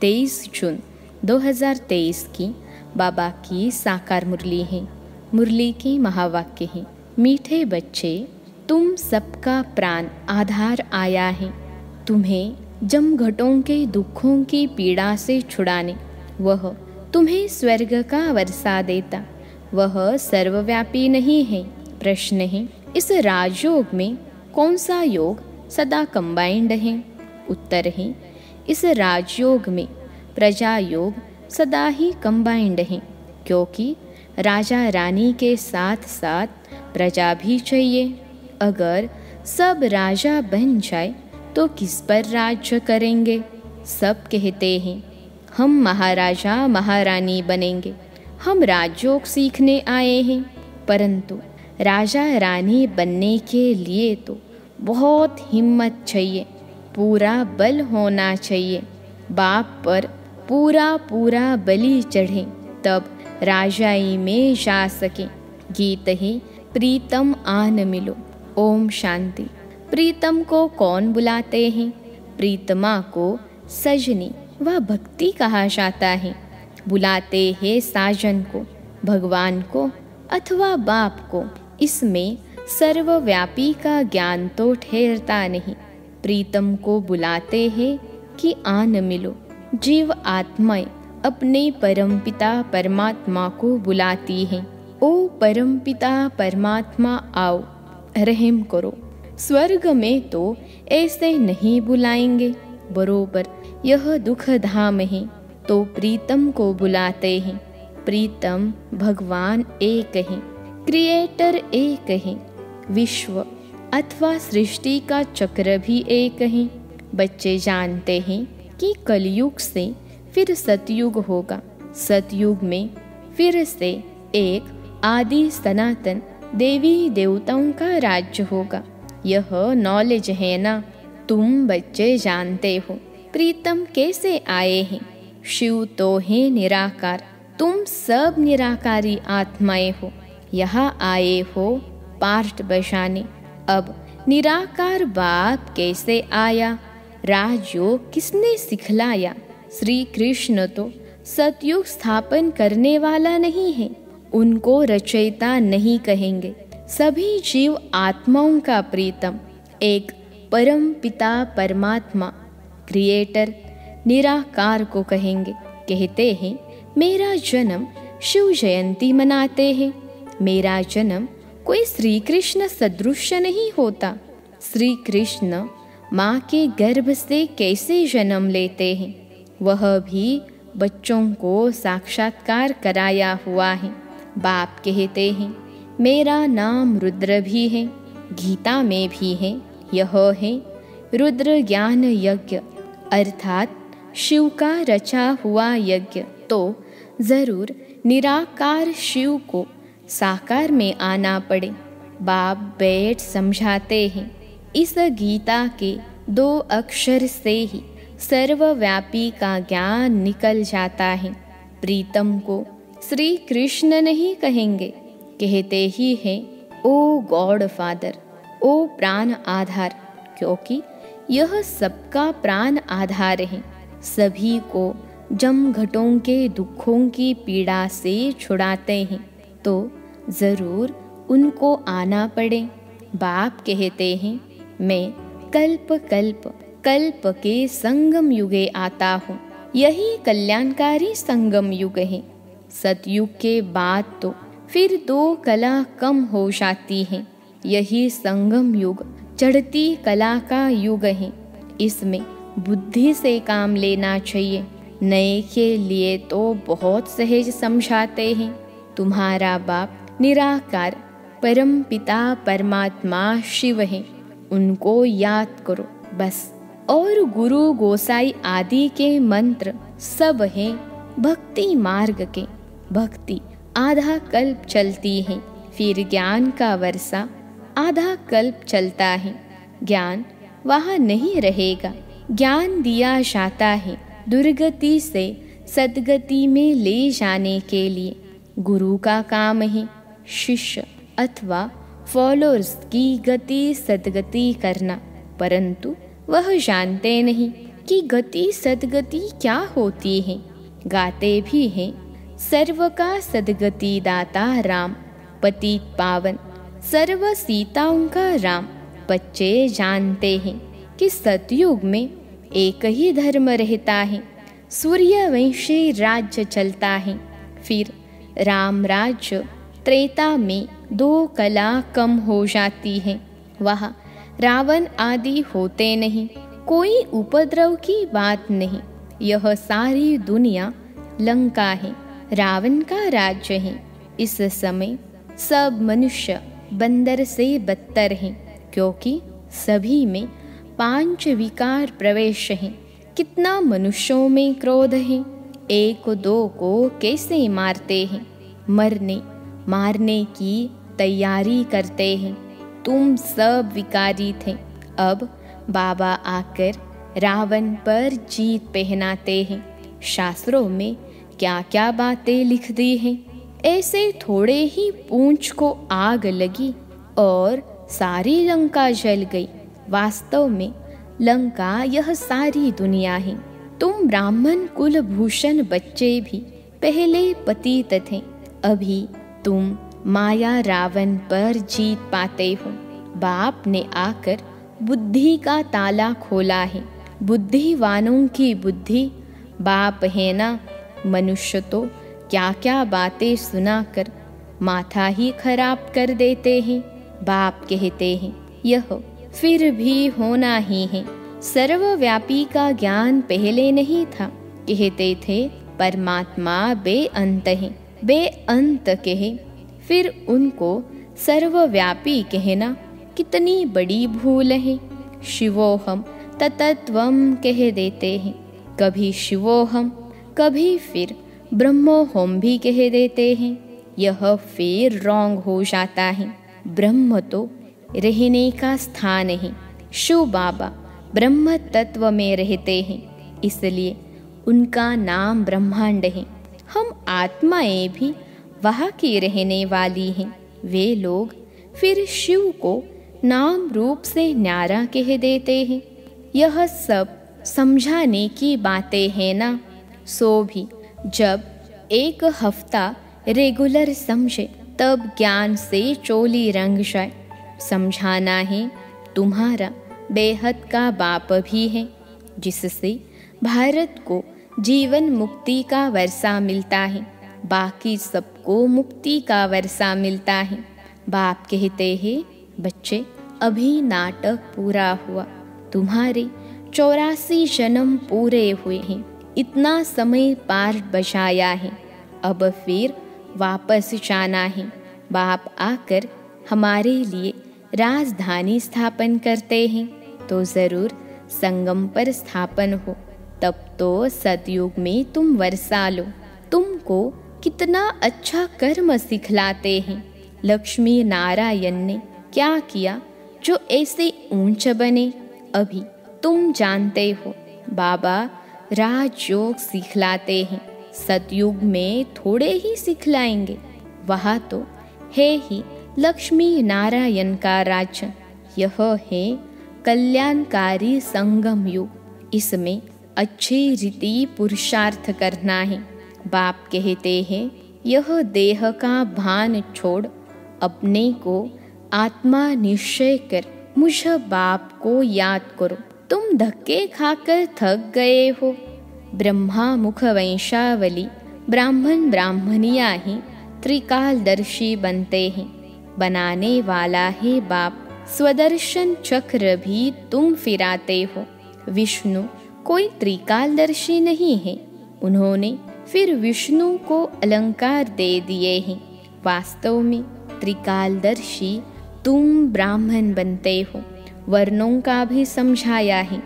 23 जून 2023 की बाबा की साकार मुरली है। मुरली के महावाक्य हैं, मीठे बच्चे तुम सबका प्राण आधार आया है, तुम्हें जमघटों के दुखों की पीड़ा से छुड़ाने। वह तुम्हें स्वर्ग का वर्षा देता, वह सर्वव्यापी नहीं है। प्रश्न है, इस राजयोग में कौन सा योग सदा कंबाइंड है? उत्तर है, इस राजयोग में प्रजा योग सदा ही कंबाइंड है, क्योंकि राजा रानी के साथ साथ प्रजा भी चाहिए। अगर सब राजा बन जाए तो किस पर राज्य करेंगे? सब कहते हैं हम महाराजा महारानी बनेंगे, हम राजयोग सीखने आए हैं। परंतु राजा रानी बनने के लिए तो बहुत हिम्मत चाहिए, पूरा बल होना चाहिए। बाप पर पूरा पूरा बलि चढ़े तब राजाई में जा सके। गीत है, प्रीतम आन मिलो। ओम शांति। प्रीतम को कौन बुलाते हैं? प्रीतमा को सजनी व भक्ति कहा जाता है। बुलाते हैं साजन को, भगवान को अथवा बाप को। इसमें सर्वव्यापी का ज्ञान तो ठहरता नहीं। प्रीतम को बुलाते हैं कि आन मिलो। जीव आत्माएं अपने परमपिता परमात्मा को बुलाती हैं, ओ परमपिता परमात्मा आओ, रहम करो। स्वर्ग में तो ऐसे नहीं बुलाएंगे, बरोबर यह दुख धाम है तो प्रीतम को बुलाते हैं। प्रीतम भगवान एक है, क्रिएटर एक है, विश्व अथवा सृष्टि का चक्र भी एक है। बच्चे जानते हैं कि कलयुग से फिर सतयुग होगा, सतयुग में फिर से एक आदि सनातन देवी देवताओं का राज्य होगा। यह नॉलेज है ना? तुम बच्चे जानते हो प्रीतम कैसे आए हैं। शिव तो है निराकार, तुम सब निराकारी आत्माएं हो, यहाँ आए हो पार्ट बजाने। अब निराकार बाप कैसे आया? राजयोग किसने सिखलाया? श्री कृष्ण तो सतयुग स्थापन करने वाला नहीं है, उनको रचयिता नहीं कहेंगे। सभी जीव आत्माओं का प्रीतम एक परम पिता परमात्मा क्रिएटर निराकार को कहेंगे। कहते हैं मेरा जन्म शिव जयंती मनाते हैं। मेरा जन्म कोई श्री कृष्ण सदृश नहीं होता। श्री कृष्ण माँ के गर्भ से कैसे जन्म लेते हैं? वह भी बच्चों को साक्षात्कार कराया हुआ है। बाप कहते हैं मेरा नाम रुद्र भी है, गीता में भी है। यह है रुद्र ज्ञान यज्ञ, अर्थात शिव का रचा हुआ यज्ञ। तो जरूर निराकार शिव को साकार में आना पड़े। बाप बैठ समझाते हैं, इस गीता के 2 अक्षर से ही सर्वव्यापी का ज्ञान निकल जाता है। प्रीतम को श्री कृष्ण नहीं कहेंगे, कहते ही हैं ओ गॉड फादर, ओ प्राण आधार, क्योंकि यह सबका प्राण आधार है। सभी को जमघटों के दुखों की पीड़ा से छुड़ाते हैं, तो जरूर उनको आना पड़े। बाप कहते हैं मैं कल्प कल्प कल्प के संगम युगे आता हूँ। यही कल्याणकारी संगम युग है। सतयुग के बाद तो फिर 2 कला कम हो जाती हैं। यही संगम युग चढ़ती कला का युग है। इसमें बुद्धि से काम लेना चाहिए। नए के लिए तो बहुत सहज समझाते हैं। तुम्हारा बाप निराकार परम पिता परमात्मा शिव है, उनको याद करो बस। और गुरु गोसाई आदि के मंत्र सब हैं भक्ति मार्ग के। भक्ति आधा कल्प चलती है, फिर ज्ञान का वर्षा आधा कल्प चलता है। ज्ञान वहाँ नहीं रहेगा। ज्ञान दिया जाता है दुर्गति से सद्गति में ले जाने के लिए। गुरु का काम है शिष्य अथवा फॉलोअर्स की गति सद्गति करना, परंतु वह जानते नहीं कि गति सद्गति क्या होती है। गाते भी हैं, सर्व का सद्गति दाता राम, पतित पावन सर्व सीताओं का राम। बच्चे जानते हैं कि सतयुग में एक ही धर्म रहता है, सूर्यवंशी राज्य चलता है। फिर राम राज्य त्रेता में 2 कला कम हो जाती है। वहाँ रावण आदि होते नहीं, कोई उपद्रव की बात नहीं। यह सारी दुनिया लंका है, रावण का राज्य है। इस समय सब मनुष्य बंदर से बदतर हैं, क्योंकि सभी में 5 विकार प्रवेश हैं। कितना मनुष्यों में क्रोध है, 1-2 को कैसे मारते हैं, मरने मारने की तैयारी करते हैं। तुम सब विकारी थे, अब बाबा आकर रावण पर जीत पहनाते हैं। शास्त्रों में क्या क्या बातें लिख दी हैं। ऐसे थोड़े ही पूंछ को आग लगी और सारी लंका जल गई। वास्तव में लंका यह सारी दुनिया है। तुम ब्राह्मण कुलभूषण बच्चे भी पहले पतित थे, अभी तुम माया रावण पर जीत पाते हो। बाप ने आकर बुद्धि का ताला खोला है। बुद्धिवानों की बुद्धि बाप है ना। मनुष्य तो क्या क्या बातें सुनाकर माथा ही खराब कर देते हैं। बाप कहते हैं यह फिर भी होना ही है। सर्वव्यापी का ज्ञान पहले नहीं था। कहते थे परमात्मा बेअंत है, बेअंत कहे, फिर उनको सर्वव्यापी कहना कितनी बड़ी भूल है। शिवोहम ततत्वम कह देते हैं, कभी शिवोहम कभी फिर ब्रह्मोहम भी कह देते हैं। यह फिर रॉन्ग हो जाता है। ब्रह्म तो रहने का स्थान है। शिव बाबा ब्रह्म तत्व में रहते हैं, इसलिए उनका नाम ब्रह्मांड है। हम आत्माएं भी वहाँ की रहने वाली हैं। वे लोग फिर शिव को नाम रूप से न्यारा कह देते हैं। यह सब समझाने की बातें हैं ना। सो भी जब 1 हफ्ता रेगुलर समझे तब ज्ञान से चोली रंग जाए। समझाना है तुम्हारा बेहद का बाप भी है, जिससे भारत को जीवन मुक्ति का वर्षा मिलता है, बाकी सबको मुक्ति का वर्षा मिलता है। बाप कहते हैं बच्चे अभी नाटक पूरा हुआ, तुम्हारे 84 जन्म पूरे हुए हैं, इतना समय पार बचाया है, अब फिर वापस जाना है। बाप आकर हमारे लिए राजधानी स्थापन करते हैं तो जरूर संगम पर स्थापन हो, तब तो सतयुग में तुम वर्षा लो। तुमको कितना अच्छा कर्म सिखलाते हैं। लक्ष्मी नारायण ने क्या किया जो ऐसे ऊंच बने, अभी तुम जानते हो। बाबा राजयोग सिखलाते हैं, सतयुग में थोड़े ही सिखलाएंगे, वहाँ तो है ही लक्ष्मी नारायण का राज्य। यह है कल्याणकारी संगम युग, इसमें अच्छी रीति पुरुषार्थ करना है। बाप कहते हैं यह देह का भान छोड़ अपने को आत्मा निश्चय कर मुझ बाप को याद करो। तुम धक्के खाकर थक गए हो। ब्रह्मा मुख वंशावली ब्राह्मण ब्राह्मणियाँ ही त्रिकालदर्शी बनते हैं। बनाने वाला है बाप, स्वदर्शन चक्र भी तुम फिराते हो। विष्णु कोई त्रिकालदर्शी नहीं है, उन्होंने फिर विष्णु को अलंकार दे दिए हैं। वास्तव में त्रिकालदर्शी तुम ब्राह्मण बनते हो। वर्णों का भी समझाया है।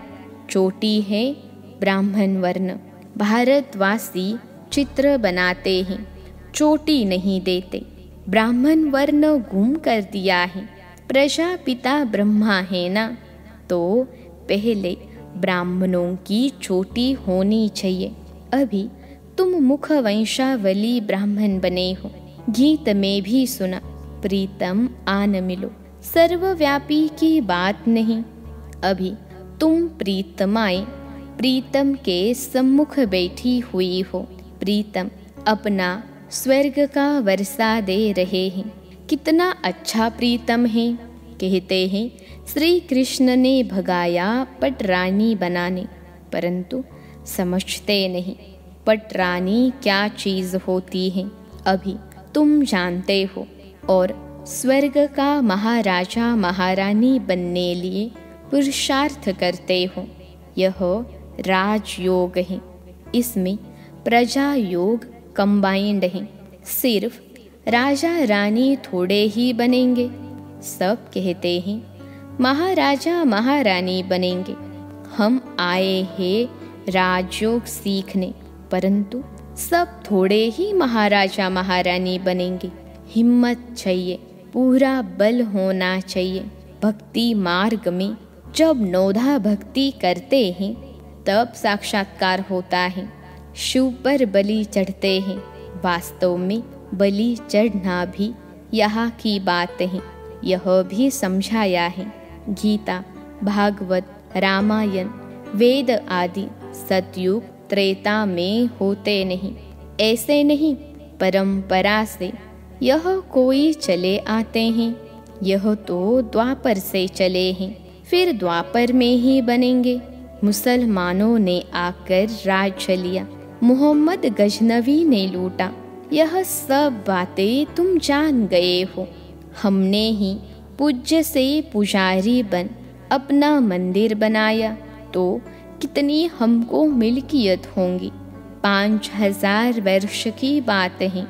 चोटी है ब्राह्मण वर्ण। भारतवासी चित्र बनाते हैं, चोटी नहीं देते। ब्राह्मण वर्ण गुम कर दिया है। प्रजापिता ब्रह्मा है ना, तो पहले ब्राह्मणों की चोटी होनी चाहिए। अभी तुम मुख वंशावली ब्राह्मण बने हो। गीत में भी सुना प्रीतम आन मिलो, सर्वव्यापी की बात नहीं। अभी तुम प्रीतमाएं प्रीतम के सम्मुख बैठी हुई हो। प्रीतम अपना स्वर्ग का वर्षा दे रहे हैं। कितना अच्छा प्रीतम है। कहते हैं श्री कृष्ण ने भगाया पटरानी बनाने, परंतु समझते नहीं पटरानी क्या चीज़ होती है। अभी तुम जानते हो और स्वर्ग का महाराजा महारानी बनने लिए पुरुषार्थ करते हो। यह राजयोग है। इसमें प्रजा योग कंबाइंड है। सिर्फ राजा रानी थोड़े ही बनेंगे। सब कहते हैं महाराजा महारानी बनेंगे। हम आए हैं राजयोग सीखने, परंतु सब थोड़े ही महाराजा महारानी बनेंगे। हिम्मत चाहिए, पूरा बल होना चाहिए। भक्ति मार्ग में जब नौधा भक्ति करते हैं तब साक्षात्कार होता है। शिव पर बलि चढ़ते हैं। वास्तव में बलि चढ़ना भी यहाँ की बात है। यह भी समझाया है। गीता, भागवत, रामायण, वेद आदि सतयुग त्रेता में होते नहीं। ऐसे नहीं, परंपरा से यह कोई चले आते हैं। यह तो द्वापर से चले हैं, फिर द्वापर में ही बनेंगे। मुसलमानों ने आकर राज लिया, मोहम्मद गजनवी ने लूटा। यह सब बातें तुम जान गए हो। हमने ही पूज्य से पुजारी बन अपना मंदिर बनाया तो कितनी हमको मिल्कियत होंगी। 5000 वर्ष की बात है।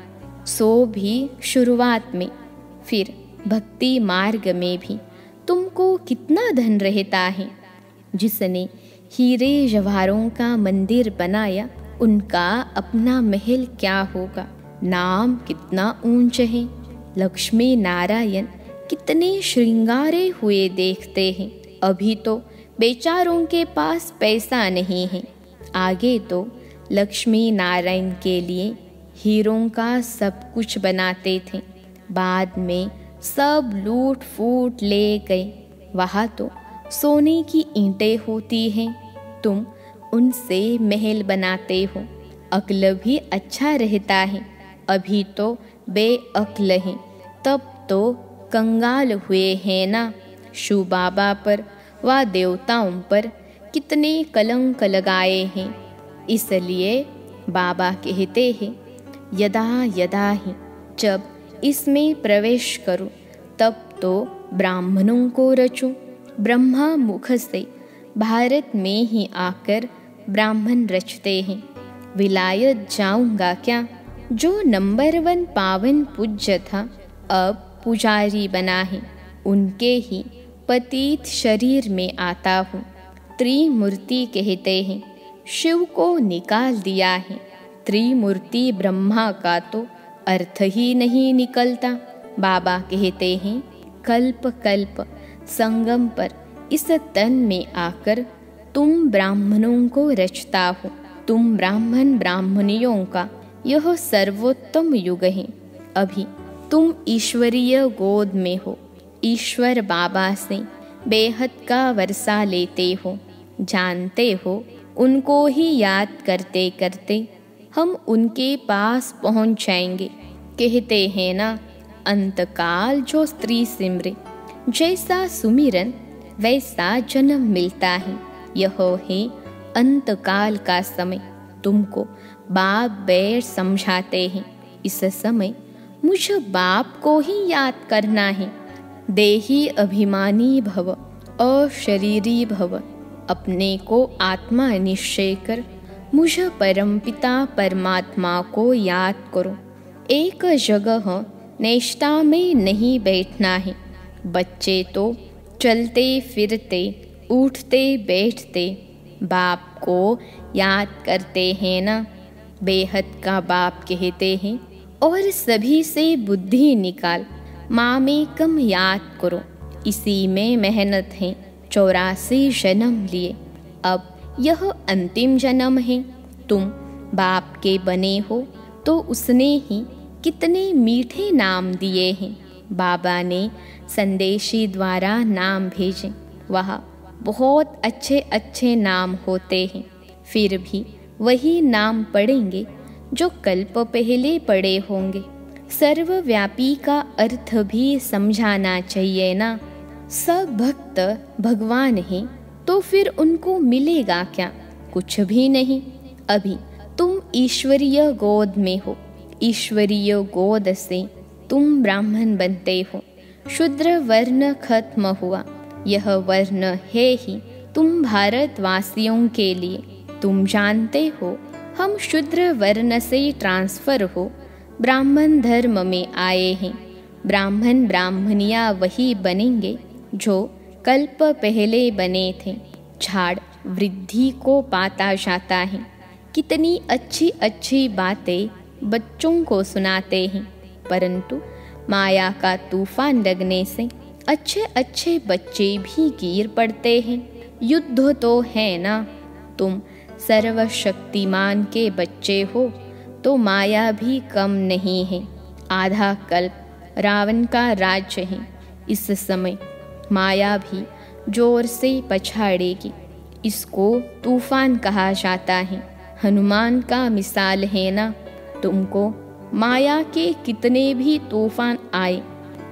सो भी शुरुआत में, फिर भक्ति मार्ग में भी तुमको कितना धन रहता है। जिसने हीरे जवाहरों का मंदिर बनाया उनका अपना महल क्या होगा। नाम कितना ऊंच है। लक्ष्मी नारायण कितने श्रृंगारे हुए देखते हैं। अभी तो बेचारों के पास पैसा नहीं है। आगे तो लक्ष्मी नारायण के लिए हीरों का सब कुछ बनाते थे। बाद में सब लूट फूट ले गए। वहाँ तो सोने की ईंटें होती हैं। तुम उनसे महल बनाते हो। अक्ल भी अच्छा रहता है। अभी तो बेअक्ल हैं, तब तो कंगाल हुए हैं ना। शिव बाबा पर व देवताओं पर कितने कलंक लगाए हैं। इसलिए बाबा कहते हैं यदा यदा ही, जब इसमें प्रवेश करो तब तो ब्राह्मणों को रचो। ब्रह्मा मुख से भारत में ही आकर ब्राह्मण रचते हैं। विलायत जाऊंगा क्या। जो नंबर 1 पावन पूज्य था अब पुजारी बना है। उनके ही पतित शरीर में आता हूँ। त्रिमूर्ति कहते हैं, शिव को निकाल दिया है। त्रिमूर्ति ब्रह्मा का तो अर्थ ही नहीं निकलता। बाबा कहते हैं कल्प कल्प संगम पर इस तन में आकर तुम ब्राह्मणों को रचता हो। तुम ब्राह्मण ब्राह्मणियों का यह सर्वोत्तम युग है। अभी तुम ईश्वरीय गोद में हो। ईश्वर बाबा से बेहद का वर्षा लेते हो। जानते हो उनको ही याद करते करते हम उनके पास पहुंच जाएंगे। कहते हैं ना, अंतकाल जो स्त्री सिमरे, जैसा सुमिरन वैसा जन्म मिलता है। यह है अंतकाल का समय। तुमको बाप बैर समझाते हैं। इस समय मुझे बाप को ही याद करना है। देही अभिमानी भव और शरीरी भव। अपने को आत्मा निश्चय कर मुझ परमपिता परमात्मा को याद करो। एक जगह नेष्टा में नहीं बैठना है। बच्चे तो चलते फिरते उठते बैठते बाप को याद करते हैं ना। बेहद का बाप कहते हैं और सभी से बुद्धि निकाल माँ कम याद करो। इसी में मेहनत है। 84 जन्म लिए, अब यह अंतिम जन्म है। तुम बाप के बने हो तो उसने ही कितने मीठे नाम दिए हैं। बाबा ने संदेशी द्वारा नाम भेजे। वह बहुत अच्छे अच्छे नाम होते हैं। फिर भी वही नाम पढ़ेंगे जो कल्प पहले पढ़े होंगे। सर्वव्यापी का अर्थ भी समझाना चाहिए ना। सब भक्त भगवान हैं तो फिर उनको मिलेगा क्या? कुछ भी नहीं। अभी तुम ईश्वरीय गोद में हो, ईश्वरीय गोद से तुम ब्राह्मण बनते हो। शूद्र वर्ण खत्म हुआ, यह वर्ण है ही तुम भारतवासियों के लिए। तुम जानते हो हम शूद्र वर्ण से ट्रांसफर हो ब्राह्मण धर्म में आए हैं। ब्राह्मण ब्राह्मणियाँ वही बनेंगे जो कल्प पहले बने थे। झाड़ वृद्धि को पाता जाता है। कितनी अच्छी अच्छी बातें बच्चों को सुनाते हैं, परंतु माया का तूफान लगने से अच्छे अच्छे बच्चे भी गिर पड़ते हैं। युद्ध तो है ना। तुम सर्वशक्तिमान के बच्चे हो तो माया भी कम नहीं है। आधा कल्प रावण का राज्य है। इस समय माया भी जोर से पछाड़ेगी। इसको तूफान कहा जाता है। हनुमान का मिसाल है ना। तुमको माया के कितने भी तूफान आए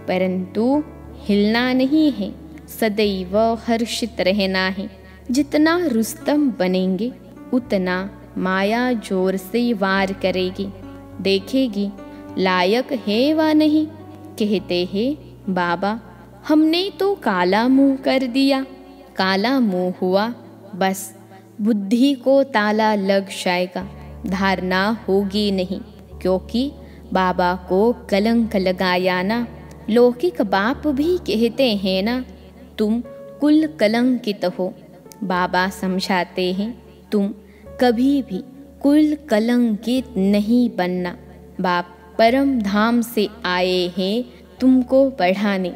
परंतु हिलना नहीं है, सदैव हर्षित रहना है। जितना रुस्तम बनेंगे उतना माया जोर से वार करेगी, देखेगी लायक है व नहीं। कहते हैं बाबा हमने तो काला मुंह कर दिया। काला मुंह हुआ बस बुद्धि को ताला लग जाएगा, धारणा होगी नहीं, क्योंकि बाबा को कलंक लगाया ना। लौकिक बाप भी कहते हैं ना तुम कुल कलंकित हो। बाबा समझाते हैं तुम कभी भी कुल कलंकित नहीं बनना। बाप परम धाम से आए हैं तुमको पढ़ाने।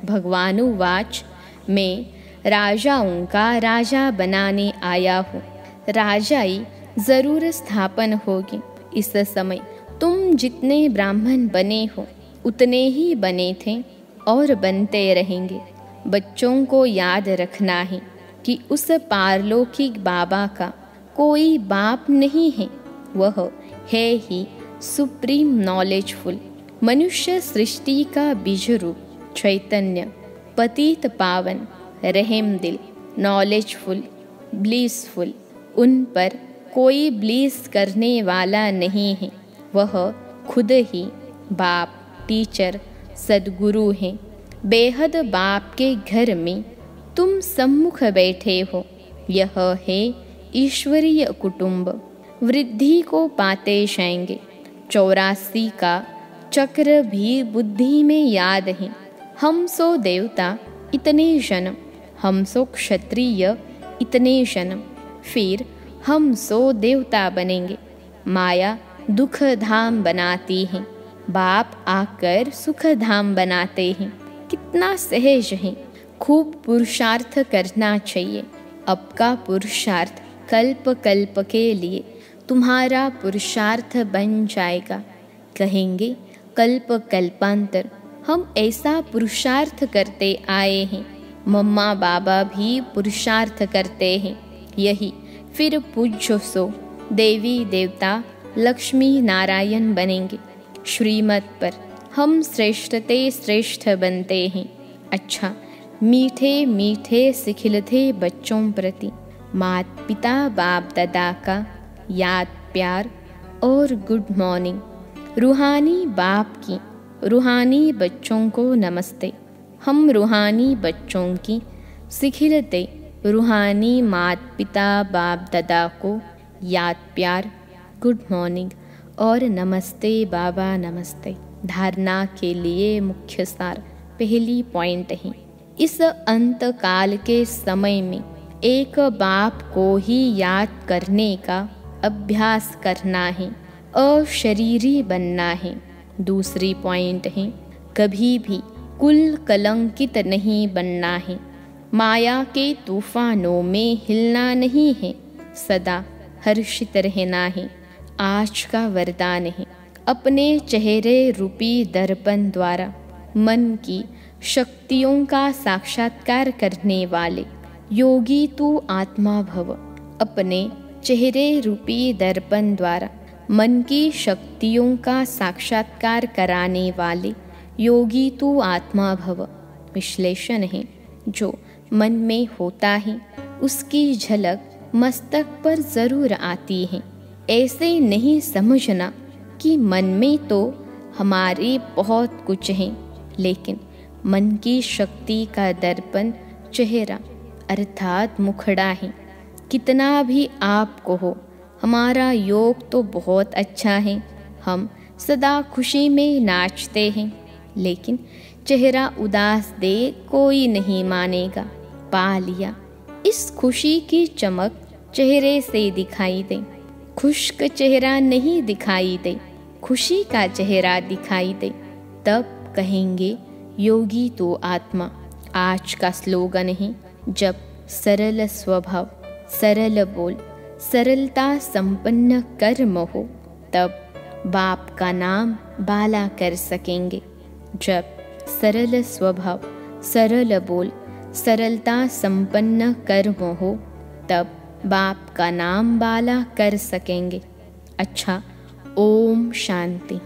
भगवानुवाच मैं राजाओं का राजा बनाने आया हूँ। राजाई जरूर स्थापन होगी। इस समय तुम जितने ब्राह्मण बने हो उतने ही बने थे और बनते रहेंगे। बच्चों को याद रखना है कि उस पारलौकिक बाबा का कोई बाप नहीं है, वह है ही सुप्रीम नॉलेजफुल। मनुष्य सृष्टि का बीज रूप चैतन्य, पतित पावन, रहम दिल, नॉलेजफुल, ब्लिसफुल। उन पर कोई ब्लिस करने वाला नहीं है। वह खुद ही बाप, टीचर, सद्गुरु हैं। बेहद बाप के घर में तुम सम्मुख बैठे हो। यह है ईश्वरीय कुटुंब। वृद्धि को पाते जाएंगे। 84 का चक्र भी बुद्धि में याद है। हम सो देवता इतने जन्म, हम सो क्षत्रिय इतने जन्म, फिर हम सो देवता बनेंगे। माया दुख धाम बनाती है, बाप आकर सुख धाम बनाते हैं। कितना सहज है। खूब पुरुषार्थ करना चाहिए। अब का पुरुषार्थ कल्प कल्प के लिए तुम्हारा पुरुषार्थ बन जाएगा। कहेंगे कल्प कल्पांतर हम ऐसा पुरुषार्थ करते आए हैं। मम्मा बाबा भी पुरुषार्थ करते हैं। यही फिर पूज्य सो देवी देवता लक्ष्मी नारायण बनेंगे। श्रीमत पर हम श्रेष्ठते श्रेष्ठ बनते हैं। अच्छा, मीठे मीठे सिखिलते बच्चों प्रति मात पिता बाप दादा का याद प्यार और गुड मॉर्निंग। रूहानी बाप की रूहानी बच्चों को नमस्ते। हम रूहानी बच्चों की सिखिलते रूहानी मात पिता बाप दादा को याद प्यार, गुड मॉर्निंग और नमस्ते बाबा नमस्ते। धारणा के लिए मुख्य सार पहली पॉइंट है। इस अंत काल के समय में एक बाप को ही याद करने का अभ्यास करना है, अशरीरी बनना है। दूसरी पॉइंट है कभी भी कुल कलंकित नहीं बनना है। माया के तूफानों में हिलना नहीं है, सदा हर्षित रहना है। आज का वरदान है अपने चेहरे रूपी दर्पण द्वारा मन की शक्तियों का साक्षात्कार करने वाले योगी तू आत्मा भव। अपने चेहरे रूपी दर्पण द्वारा मन की शक्तियों का साक्षात्कार कराने वाले योगी तू आत्मा भव विश्लेषण है। जो मन में होता है उसकी झलक मस्तक पर जरूर आती है। ऐसे नहीं समझना कि मन में तो हमारे बहुत कुछ है, लेकिन मन की शक्ति का दर्पण चेहरा अर्थात मुखड़ा है। कितना भी आप कहो हमारा योग तो बहुत अच्छा है, हम सदा खुशी में नाचते हैं, लेकिन चेहरा उदास देख कोई नहीं मानेगा। पा लिया, इस खुशी की चमक चेहरे से दिखाई दे। खुश्क चेहरा नहीं दिखाई दे, खुशी का चेहरा दिखाई दे, तब कहेंगे योगी तो आत्मा। आज का स्लोगन है, जब सरल स्वभाव सरल बोल सरलता संपन्न कर्म हो, तब बाप का नाम बाला कर सकेंगे। जब सरल स्वभाव सरल बोल सरलता संपन्न कर्म हो, तब बाप का नाम बाला कर सकेंगे। अच्छा, ओम शांति।